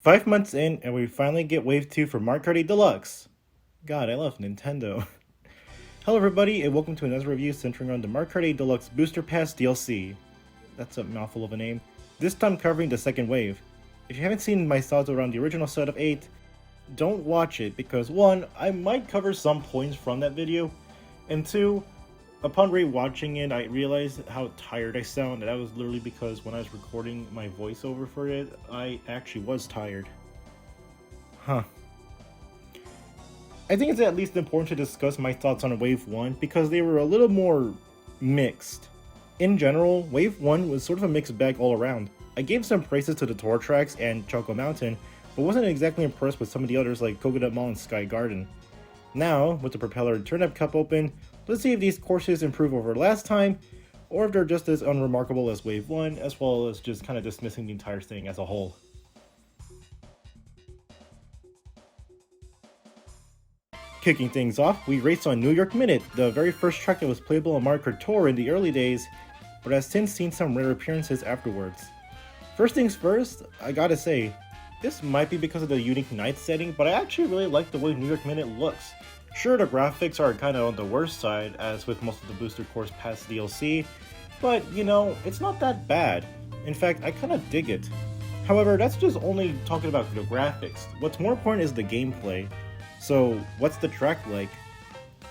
5 months in, and we finally get Wave 2 for Mario Kart 8 Deluxe. God, I love Nintendo. Hello everybody, and welcome to another review centering on the Mario Kart 8 Deluxe Booster Pass DLC. That's a mouthful of a name. This time covering the second wave. If you haven't seen my thoughts around the original set of 8, don't watch it because 1, I might cover some points from that video, and 2, upon re-watching it, I realized how tired I sound, and that was literally because when I was recording my voiceover for it, I actually was tired. Huh. I think it's at least important to discuss my thoughts on Wave 1 because they were a little more mixed. In general, Wave 1 was sort of a mixed bag all around. I gave some praises to the tour tracks and Choco Mountain, but wasn't exactly impressed with some of the others like Coconut Mall and Sky Garden. Now, with the Propeller Cup open, let's see if these courses improve over last time, or if they're just as unremarkable as Wave 1, as well as just kind of dismissing the entire thing as a whole. Kicking things off, we raced on New York Minute, the very first track that was playable on Mario Kart Tour in the early days, but has since seen some rare appearances afterwards. First things first, I gotta say, this might be because of the unique night setting, but I actually really like the way New York Minute looks. Sure, the graphics are kinda on the worst side, as with most of the Booster Course Pass DLC, but you know, it's not that bad. In fact, I kinda dig it. However, that's just only talking about the graphics. What's more important is the gameplay. So, what's the track like?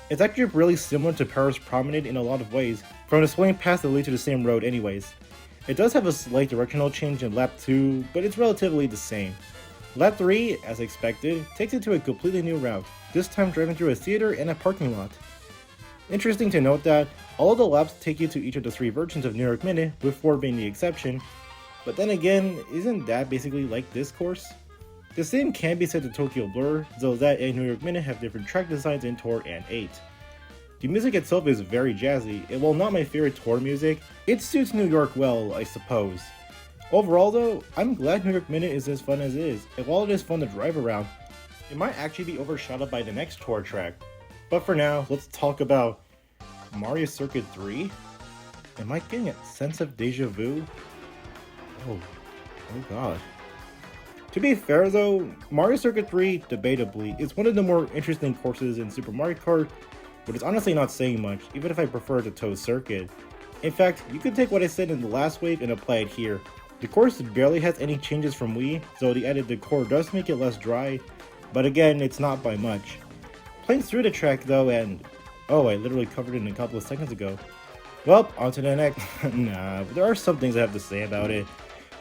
It's actually really similar to Paris Promenade in a lot of ways, from the swinging paths that lead to the same road anyways. It does have a slight directional change in Lap 2, but it's relatively the same. Lap 3, as expected, takes it to a completely new route, this time driving through a theater and a parking lot. Interesting to note that all of the laps take you to each of the 3 versions of New York Minute, with 4 being the exception, but then again, isn't that basically like this course? The same can be said to Tokyo Blur, though that and New York Minute have different track designs in Tour and 8. The music itself is very jazzy, and while not my favorite Tour music, it suits New York well, I suppose. Overall though, I'm glad New York Minute is as fun as it is, and while it is fun to drive around, it might actually be overshadowed by the next Tour track. But for now, let's talk about Mario Circuit 3? Am I getting a sense of deja vu? Oh god. To be fair though, Mario Circuit 3, debatably, is one of the more interesting courses in Super Mario Kart, but it's honestly not saying much, even if I prefer the Toad Circuit. In fact, you could take what I said in the last wave and apply it here. The course barely has any changes from Wii, though the added decor does make it less dry, but again, it's not by much. Playing through the track though, and oh, I literally covered it a couple of seconds ago. Well, on to the next. Nah, but there are some things I have to say about it.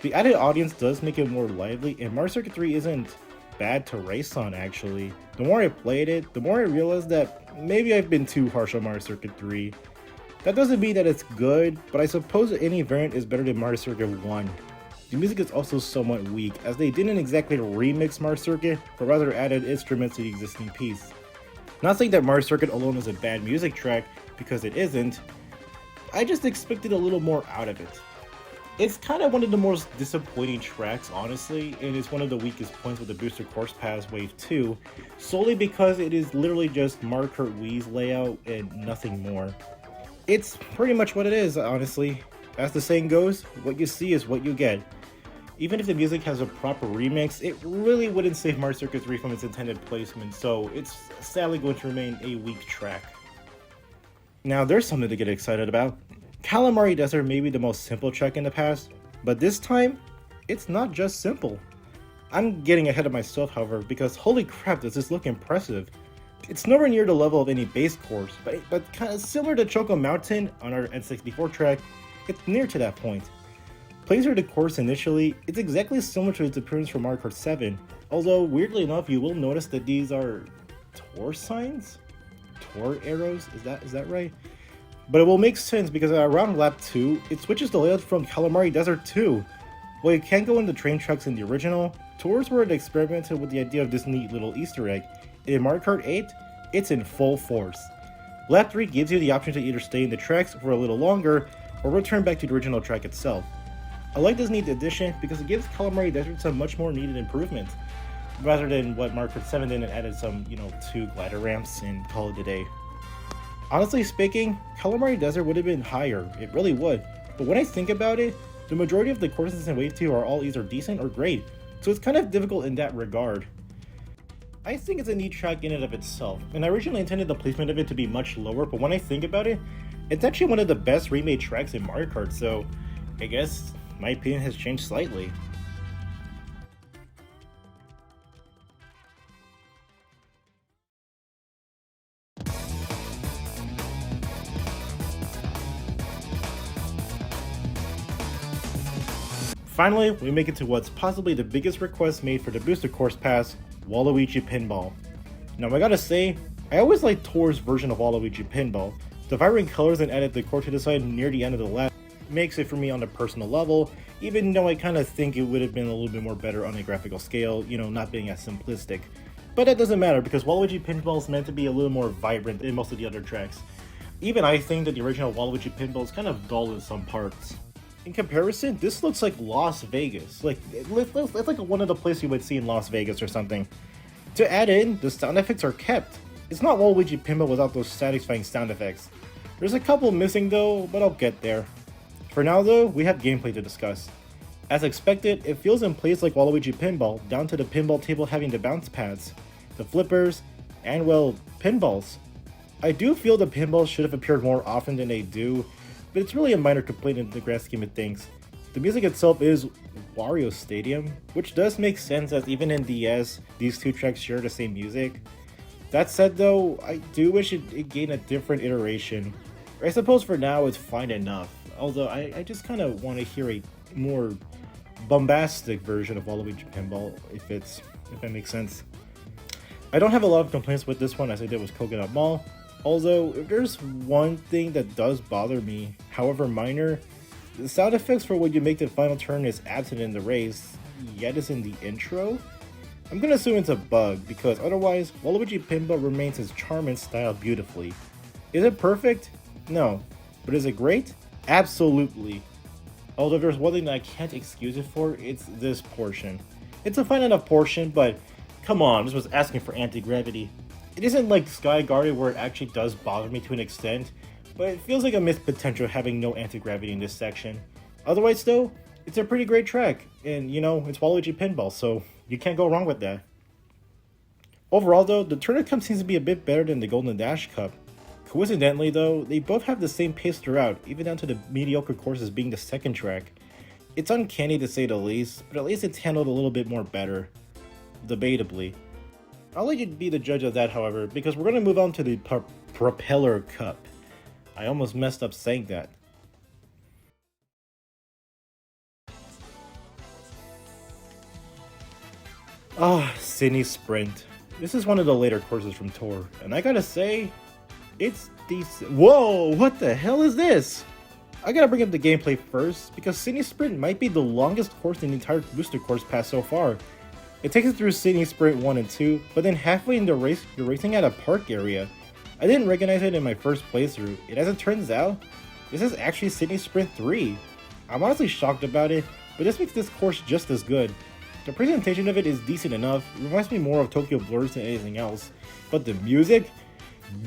The added audience does make it more lively, and Mario Circuit 3 isn't bad to race on actually. The more I played it, the more I realized that maybe I've been too harsh on Mario Circuit 3. That doesn't mean that it's good, but I suppose any variant is better than Mario Circuit 1. The music is also somewhat weak, as they didn't exactly remix Mario Circuit, but rather added instruments to the existing piece. Not saying that Mario Circuit alone is a bad music track, because it isn't. I just expected a little more out of it. It's kind of one of the most disappointing tracks, honestly, and it's one of the weakest points with the Booster Course Pass Wave 2, solely because it is literally just Mario Kart Wii's layout and nothing more. It's pretty much what it is, honestly. As the saying goes, what you see is what you get. Even if the music has a proper remix, it really wouldn't save Mario Circuit 3 from its intended placement, so it's sadly going to remain a weak track. Now there's something to get excited about. Calamari Desert may be the most simple track in the past, but this time, it's not just simple. I'm getting ahead of myself, however, because holy crap does this look impressive. It's nowhere near the level of any base course, but kind of similar to Choco Mountain on our N64 track, it's near to that point. Playing through the course initially, it's exactly similar to its appearance from Mario Kart 7, although weirdly enough you will notice that these are Tour signs? Tour arrows? Is that right? But it will make sense because around lap 2, it switches the layout from Calamari Desert 2. While you can't go into train tracks in the original, tours where it experimented with the idea of this neat little Easter egg. In Mario Kart 8, it's in full force. Lap 3 gives you the option to either stay in the tracks for a little longer, or return back to the original track itself. I like this neat addition because it gives Calamari Desert some much more needed improvement, rather than what Mario Kart 7 did and added some, 2 glider ramps and call it a day. Honestly speaking, Calamari Desert would have been higher, it really would, but when I think about it, the majority of the courses in Wave 2 are all either decent or great, so it's kind of difficult in that regard. I think it's a neat track in and of itself, and I originally intended the placement of it to be much lower, but when I think about it, it's actually one of the best remade tracks in Mario Kart, so I guess my opinion has changed slightly. Finally, we make it to what's possibly the biggest request made for the Booster Course Pass, Waluigi Pinball. Now I gotta say, I always liked Tor's version of Waluigi Pinball. The vibrant colors and added decor to the side near the end of the lap makes it for me on a personal level, even though I kind of think it would have been a little bit more better on a graphical scale, you know, not being as simplistic. But that doesn't matter because Waluigi Pinball is meant to be a little more vibrant than most of the other tracks. Even I think that the original Waluigi Pinball is kind of dull in some parts. In comparison, this looks like Las Vegas. Like, it's like one of the places you would see in Las Vegas or something. To add in, the sound effects are kept. It's not Waluigi Pinball without those satisfying sound effects. There's a couple missing though, but I'll get there. For now though, we have gameplay to discuss. As expected, it feels in place like Waluigi Pinball, down to the pinball table having the bounce pads, the flippers, and well, pinballs. I do feel the pinballs should have appeared more often than they do, but it's really a minor complaint in the grand scheme of things. The music itself is Wario Stadium, which does make sense as even in DS, these two tracks share the same music. That said though, I do wish it gained a different iteration. I suppose for now it's fine enough, although I just kind of want to hear a more bombastic version of Waluigi Pinball, if that makes sense. I don't have a lot of complaints with this one as I did with Coconut Mall, although if there's one thing that does bother me, however minor, the sound effects for when you make the final turn is absent in the race, yet is in the intro. I'm gonna assume it's a bug, because otherwise, Waluigi Pinball remains his charm and style beautifully. Is it perfect? No. But is it great? Absolutely. Although if there's one thing that I can't excuse it for, it's this portion. It's a fine enough portion, but come on, this was asking for anti-gravity. It isn't like Sky Garden where it actually does bother me to an extent, but it feels like a missed potential having no anti-gravity in this section. Otherwise though, it's a pretty great track, and you know, it's Waluigi Pinball, so you can't go wrong with that. Overall though, the Tournament Cup seems to be a bit better than the Golden Dash Cup. Coincidentally though, they both have the same pace throughout, even down to the mediocre courses being the second track. It's uncanny to say the least, but at least it's handled a little bit more better. Debatably. I'll let you be the judge of that however, because we're going to move on to the Propeller Cup. I almost messed up saying that. Sydney Sprint. This is one of the later courses from Tour, and I gotta say, it's decent. Whoa, what the hell is this? I gotta bring up the gameplay first, because Sydney Sprint might be the longest course in the entire Booster Course Pass so far. It takes us through Sydney Sprint 1 and 2, but then halfway in the race, you're racing at a park area. I didn't recognize it in my first playthrough, and as it turns out, this is actually Sydney Sprint 3. I'm honestly shocked about it, but this makes this course just as good. The presentation of it is decent enough, it reminds me more of Tokyo Blurs than anything else, but the music?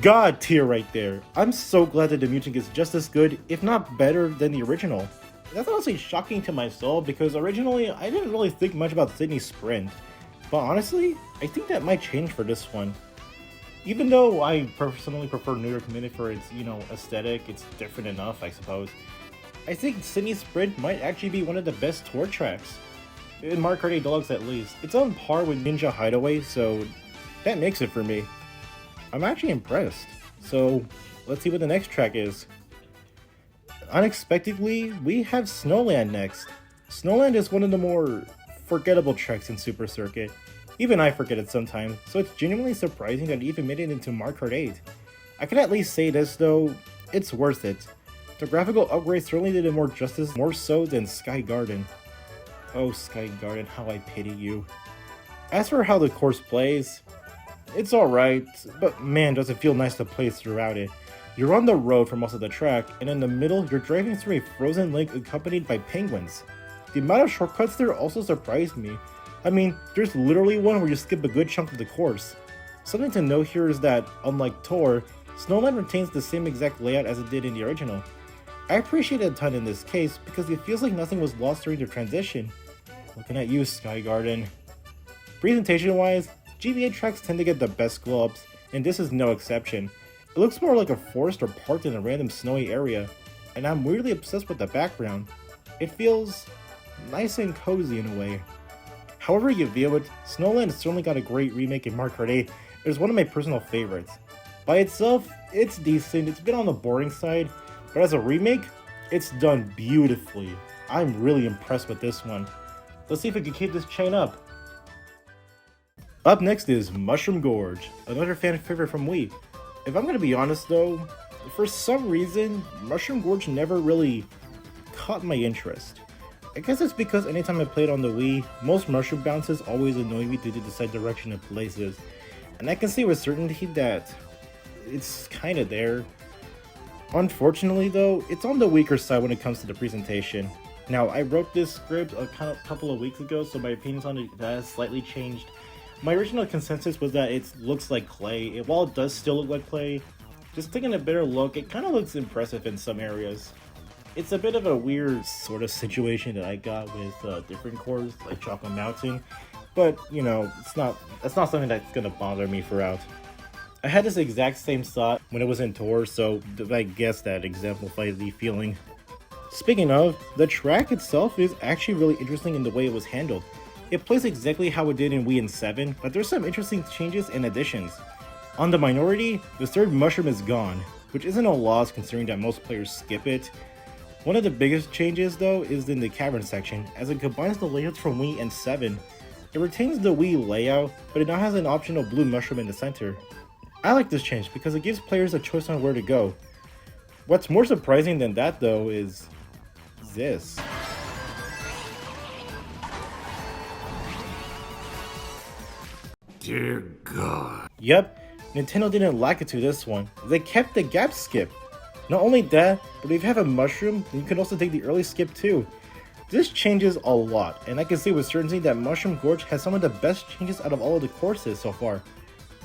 God tier right there. I'm so glad that the music is just as good, if not better, than the original. That's honestly shocking to my soul, because originally I didn't really think much about Sydney Sprint, but honestly, I think that might change for this one. Even though I personally prefer New York Minute for its, you know, aesthetic, it's different enough, I suppose. I think Sydney Sprint might actually be one of the best tour tracks. In Mario Kart 8 Deluxe at least. It's on par with Ninja Hideaway, so that makes it for me. I'm actually impressed. So, let's see what the next track is. Unexpectedly, we have Snowland next. Snowland is one of the more forgettable tracks in Super Circuit. Even I forget it sometimes, so it's genuinely surprising that it even made it into Mario Kart 8. I can at least say this though, it's worth it. The graphical upgrade certainly did it more justice, more so than Sky Garden. Oh Sky Garden, how I pity you. As for how the course plays, it's alright, but man does it feel nice to play throughout it. You're on the road for most of the track, and in the middle you're driving through a frozen lake accompanied by penguins. The amount of shortcuts there also surprised me. I mean, there's literally one where you skip a good chunk of the course. Something to note here is that, unlike Tour, Snowland retains the same exact layout as it did in the original. I appreciate it a ton in this case because it feels like nothing was lost during the transition. looking at you, Sky Garden. Presentation-wise, GBA tracks tend to get the best glow-ups, and this is no exception. It looks more like a forest or park than a random snowy area, and I'm weirdly obsessed with the background. It feels nice and cozy in a way. However you view it, Snowland certainly got a great remake in Mario Kart 8. It is one of my personal favorites. By itself, it's decent, it's been on the boring side, but as a remake, it's done beautifully. I'm really impressed with this one. Let's see if we can keep this chain up. Up next is Mushroom Gorge, another fan favorite from Wii. If I'm gonna be honest though, for some reason, Mushroom Gorge never really caught my interest. I guess it's because anytime I played on the Wii, most mushroom bounces always annoy me due to the side direction of places. And I can say with certainty that it's kinda there. Unfortunately though, it's on the weaker side when it comes to the presentation. Now, I wrote this script a couple of weeks ago, so my opinions on it has slightly changed. My original consensus was that it looks like clay. While it does still look like clay, just taking a better look, it kind of looks impressive in some areas. It's a bit of a weird sort of situation that I got with different cores, like Chocolate Mountain, but you know, that's not something that's gonna bother me throughout. I had this exact same thought when it was in Tour, so I guess that exemplifies the feeling. Speaking of, the track itself is actually really interesting in the way it was handled. It plays exactly how it did in Wii and 7, but there's some interesting changes and additions. On the minority, the third mushroom is gone, which isn't a loss considering that most players skip it. One of the biggest changes though is in the cavern section, as it combines the layouts from Wii and 7. It retains the Wii layout, but it now has an optional blue mushroom in the center. I like this change because it gives players a choice on where to go. What's more surprising than that though is this. Dear God. Yep, Nintendo didn't lack it to this one. They kept the gap skip. Not only that, but if you have a mushroom, then you can also take the early skip too. This changes a lot, and I can say with certainty that Mushroom Gorge has some of the best changes out of all of the courses so far.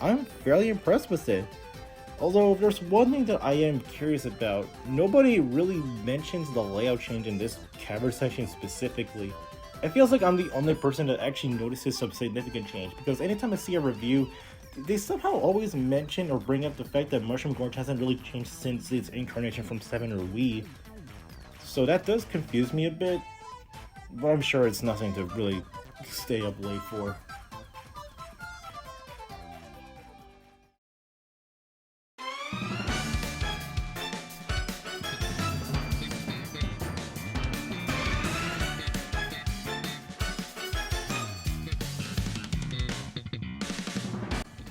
I'm fairly impressed with it. Although, there's one thing that I am curious about. Nobody really mentions the layout change in this cavern section specifically. It feels like I'm the only person that actually notices some significant change, because anytime I see a review, they somehow always mention or bring up the fact that Mushroom Gorge hasn't really changed since its incarnation from 7 or Wii. So that does confuse me a bit, but I'm sure it's nothing to really stay up late for.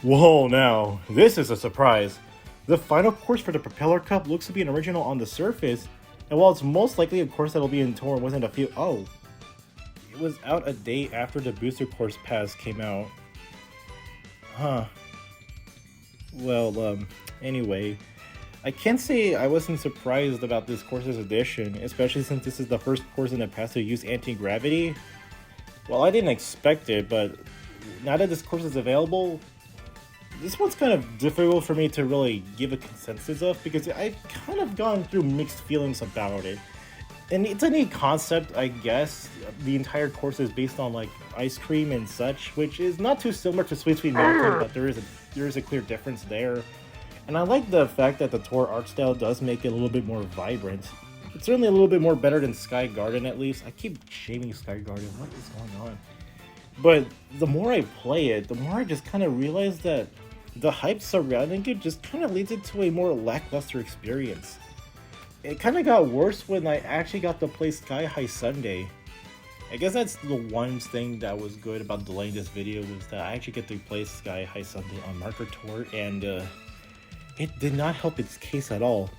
Whoa, now, this is a surprise. The final course for the Propeller Cup looks to be an original on the surface, and while it's most likely a course that'll be in Tour, wasn't a few. Oh, it was out a day after the Booster Course Pass came out. Huh. Well, anyway, I can't say I wasn't surprised about this course's addition, especially since this is the first course in the past to use anti-gravity. Well, I didn't expect it, but now that this course is available, this one's kind of difficult for me to really give a consensus of, because I've kind of gone through mixed feelings about it. And it's a neat concept, I guess. The entire course is based on like ice cream and such, which is not too similar to Sweet Sweet Mountain, but there is a clear difference there. And I like the fact that the tour art style does make it a little bit more vibrant. It's certainly a little bit more better than Sky Garden, at least. I keep shaming Sky Garden. What is going on? But the more I play it, the more I just kind of realize that the hype surrounding it just kind of leads it to a more lackluster experience. It kind of got worse when I actually got to play Sky High Sunday. I guess that's the one thing that was good about delaying this video, was that I actually get to play Sky High Sunday on Marker Tour, and it did not help its case at all.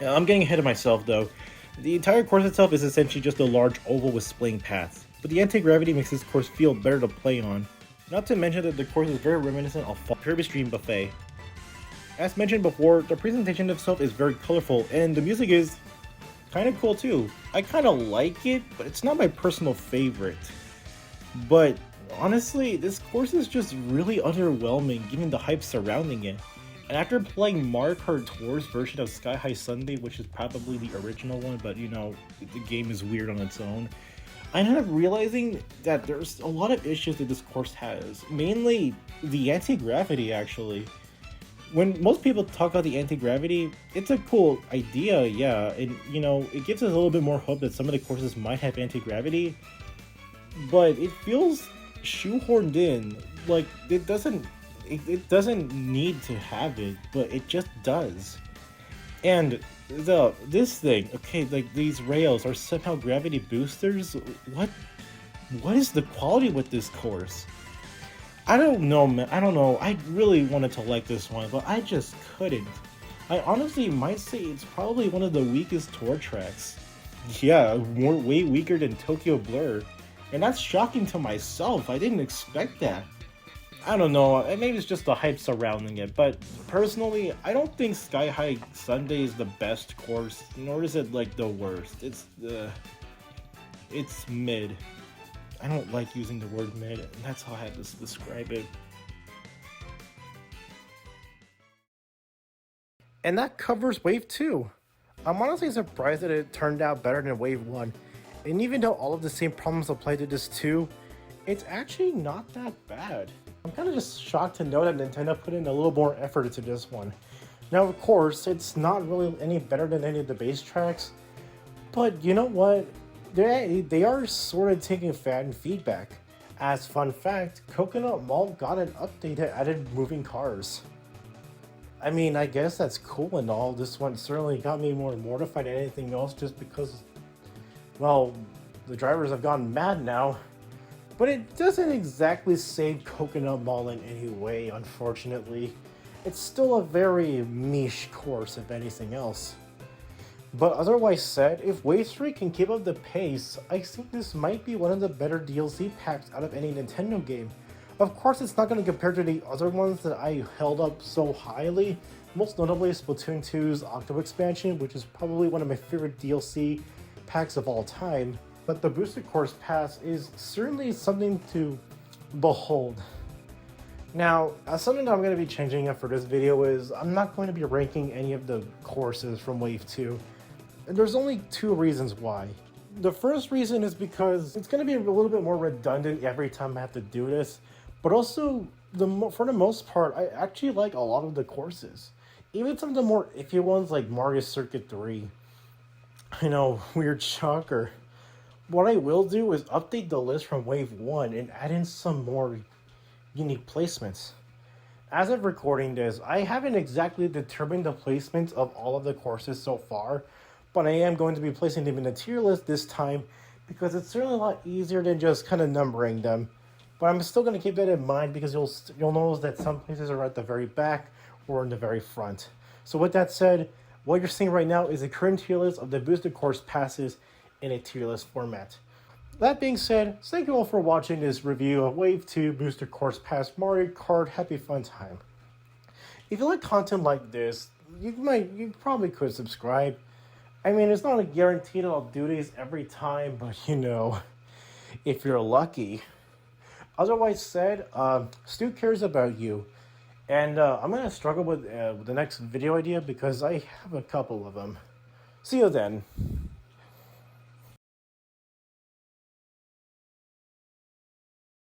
I'm getting ahead of myself though. The entire course itself is essentially just a large oval with splaying paths, but the anti-gravity makes this course feel better to play on. Not to mention that the course is very reminiscent of Kirby's Dream Buffet. As mentioned before, the presentation itself is very colorful, and the music is kind of cool too. I kind of like it, but it's not my personal favorite. But honestly, this course is just really underwhelming given the hype surrounding it. And after playing Mario Kart Tour's version of Sky High Sunday, which is probably the original one, but you know, the game is weird on its own, I ended up realizing that there's a lot of issues that this course has, mainly the anti-gravity actually. When most people talk about the anti-gravity, it's a cool idea, yeah, and you know, it gives us a little bit more hope that some of the courses might have anti-gravity, but it feels shoehorned in. Like it doesn't need to have it, but it just does. And this thing, okay, like these rails are somehow gravity boosters. What what is the quality with this course? I don't know, man. I don't know. I really wanted to like this one, but I just couldn't. I honestly might say it's probably one of the weakest tour tracks. Yeah, way weaker than Tokyo Blur. And that's shocking to myself. I didn't expect that. I don't know, maybe it's just the hype surrounding it, but personally, I don't think Sky High Sunday is the best course, nor is it like the worst. It's mid. I don't like using the word mid, and that's how I have to describe it. And that covers Wave 2. I'm honestly surprised that it turned out better than Wave 1. And even though all of the same problems apply to this too, it's actually not that bad. I'm kind of just shocked to know that Nintendo put in a little more effort into this one. Now, of course, it's not really any better than any of the base tracks, but you know what? They are sort of taking fan feedback. As fun fact, Coconut Malt got an update that added moving cars. I mean, I guess that's cool and all. This one certainly got me more mortified than anything else just because, well, the drivers have gone mad now. But it doesn't exactly save Coconut Mall in any way, unfortunately. It's still a very niche course, if anything else. But otherwise said, if Wave 3 can keep up the pace, I think this might be one of the better DLC packs out of any Nintendo game. Of course, it's not going to compare to the other ones that I held up so highly, most notably Splatoon 2's Octo expansion, which is probably one of my favorite DLC packs of all time. But the Boosted Course Pass is certainly something to behold. Now, something that I'm going to be changing up for this video is I'm not going to be ranking any of the courses from Wave 2. And there's only two reasons why. The first reason is because it's going to be a little bit more redundant every time I have to do this, but also, for the most part, I actually like a lot of the courses. Even some of the more iffy ones like Mario Circuit 3. I know, weird shocker. What I will do is update the list from Wave 1 and add in some more unique placements. As of recording this, I haven't exactly determined the placements of all of the courses so far, but I am going to be placing them in a tier list this time because it's certainly a lot easier than just kind of numbering them. But I'm still going to keep that in mind because you'll notice that some places are at the very back or in the very front. So with that said, what you're seeing right now is a current tier list of the Boosted Course passes in a tier list format. That being said, thank you all for watching this review of Wave 2 Booster Course Pass Mario Kart. Happy fun time. If you like content like this, you probably could subscribe. I mean, it's not a guarantee that I'll do these every time, but you know, if you're lucky. Otherwise said, Stu cares about you. And I'm going to struggle with the next video idea because I have a couple of them. See you then.